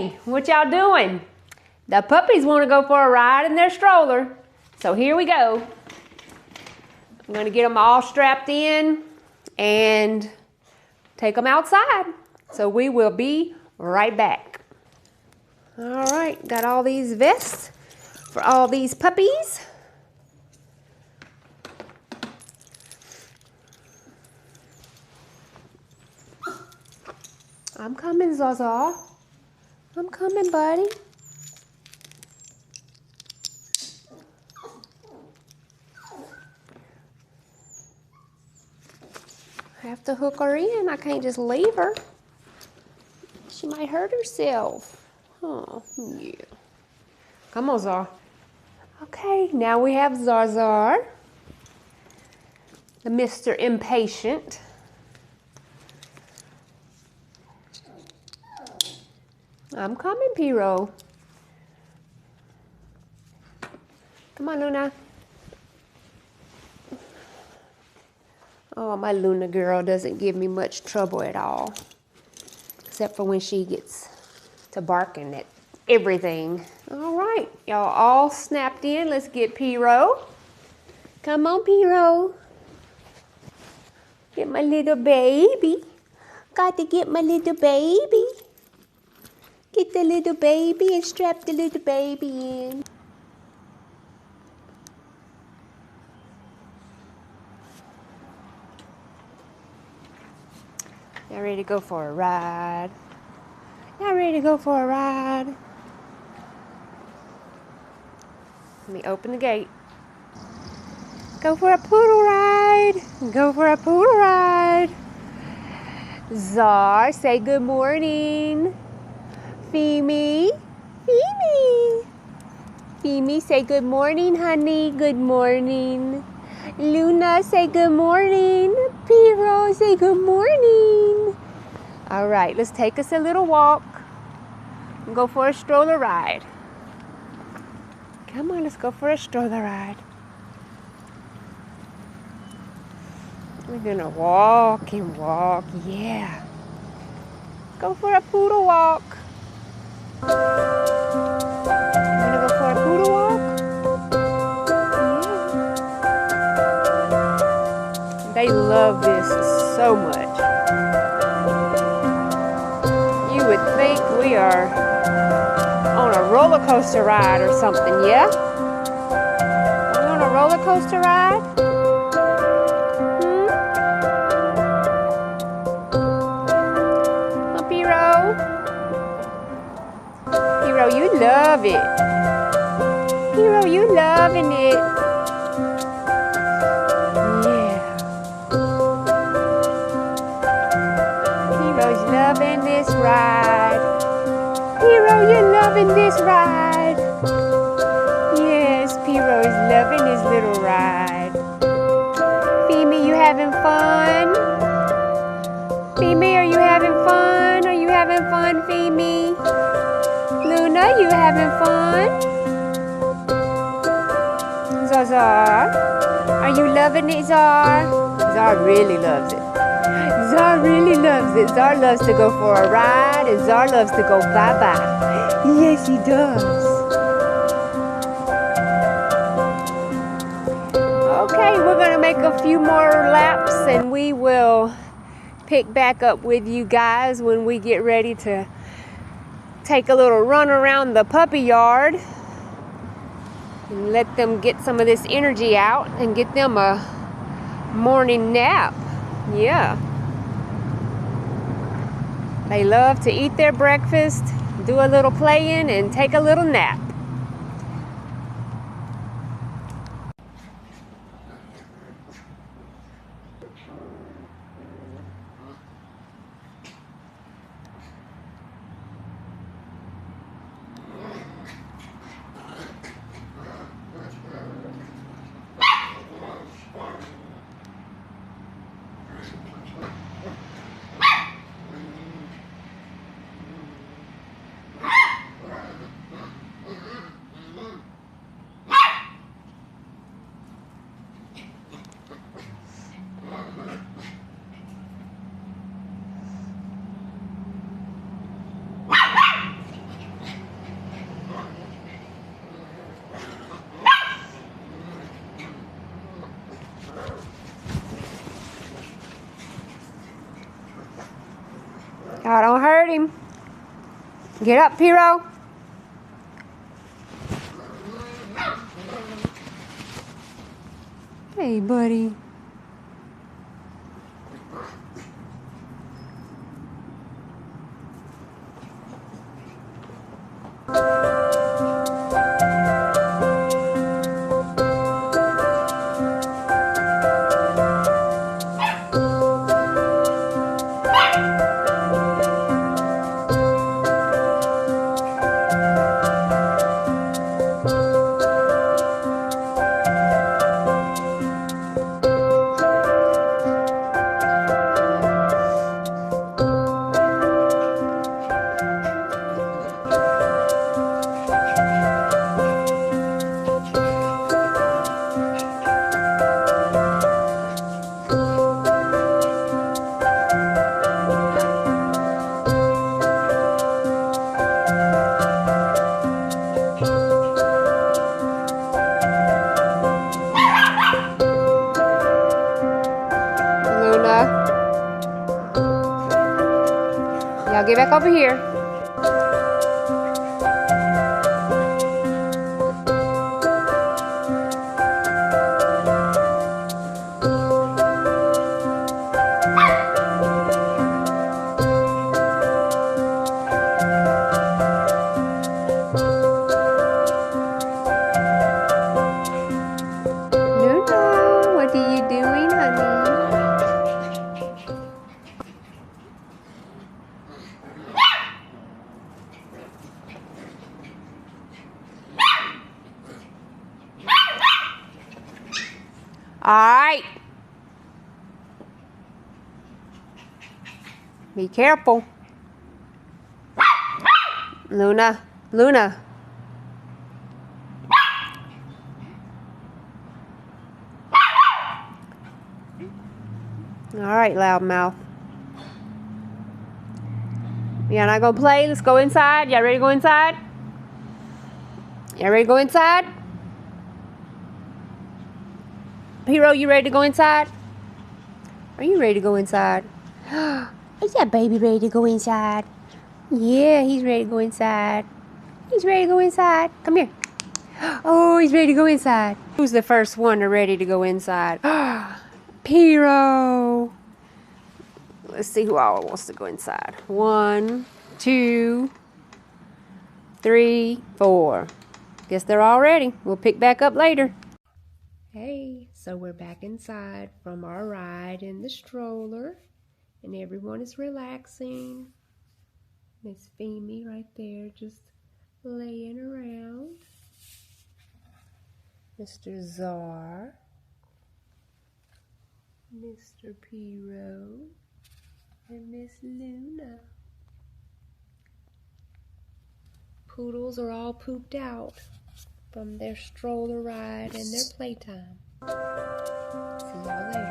Hey, what y'all doing? The puppies want to go for a ride in their stroller. So here we go. I'm going to get them all strapped in and take them outside. So we will be right back. All right, got all these vests for all these puppies. I'm coming, Zaza. I'm coming, buddy. I have to hook her in. I can't just leave her. She might hurt herself. Oh, yeah. Come on, Zar. Okay, now we have Zarzar, the Mr. Impatient. I'm coming, Piro. Come on, Luna. Oh, my Luna girl doesn't give me much trouble at all. Except for when she gets to barking at everything. All right, y'all all snapped in. Let's get Piro. Come on, Piro. Get my little baby. Got to get my little baby. Get the little baby and strap the little baby in. Y'all ready to go for a ride? Y'all ready to go for a ride? Let me open the gate. Go for a poodle ride. Go for a poodle ride. Zar, say good morning. Femi. Femi. Femi, say good morning, honey. Good morning. Luna, say good morning. Piro, say good morning. All right, let's take us a little walk and go for a stroller ride. Come on, let's go for a stroller ride. We're gonna walk and walk, yeah. Go for a poodle walk. You wanna go for a poodle walk? Yeah. They love this so much. You would think we are on a roller coaster ride or something, yeah? Are we on a roller coaster ride? Hero, you love it. Hero, you loving it. Yeah. Hero's loving this ride. Hero, you're loving this ride. Yes, Hero is loving his little ride. Femi, you having fun? Femi, are you having fun? Are you having fun, Femi? Luna, you having fun? Zar, are you loving it, Zar? Zar really loves it. Zar really loves it. Zar loves to go for a ride, and Zar loves to go bye-bye. Yes, he does. Okay, we're gonna make a few more laps, and we will pick back up with you guys when we get ready to take a little run around the puppy yard and let them get some of this energy out and get them a morning nap. Yeah. They love to eat their breakfast, do a little playing, and take a little nap. Y'all don't hurt him. Get up, Piro. Hey, buddy. Y'all get back over here. Luna, what are you doing, honey? All right. Be careful. Luna, Luna. All right, loudmouth. Y'all not gonna play? Let's go inside. Y'all ready to go inside? Y'all ready to go inside? Hero, you ready to go inside? Are you ready to go inside? Is that baby ready to go inside? Yeah, he's ready to go inside. He's ready to go inside. Come here. Oh, he's ready to go inside. Who's the first one to ready to go inside? Hero. Let's see who all wants to go inside. 1, 2, 3, 4. Guess they're all ready. We'll pick back up later. Hey, so we're back inside from our ride in the stroller, and everyone is relaxing. Miss Femi right there just laying around. Mr. Czar, Mr. Piro, and Miss Luna. Poodles are all pooped out from their stroller ride and their playtime. See y'all later.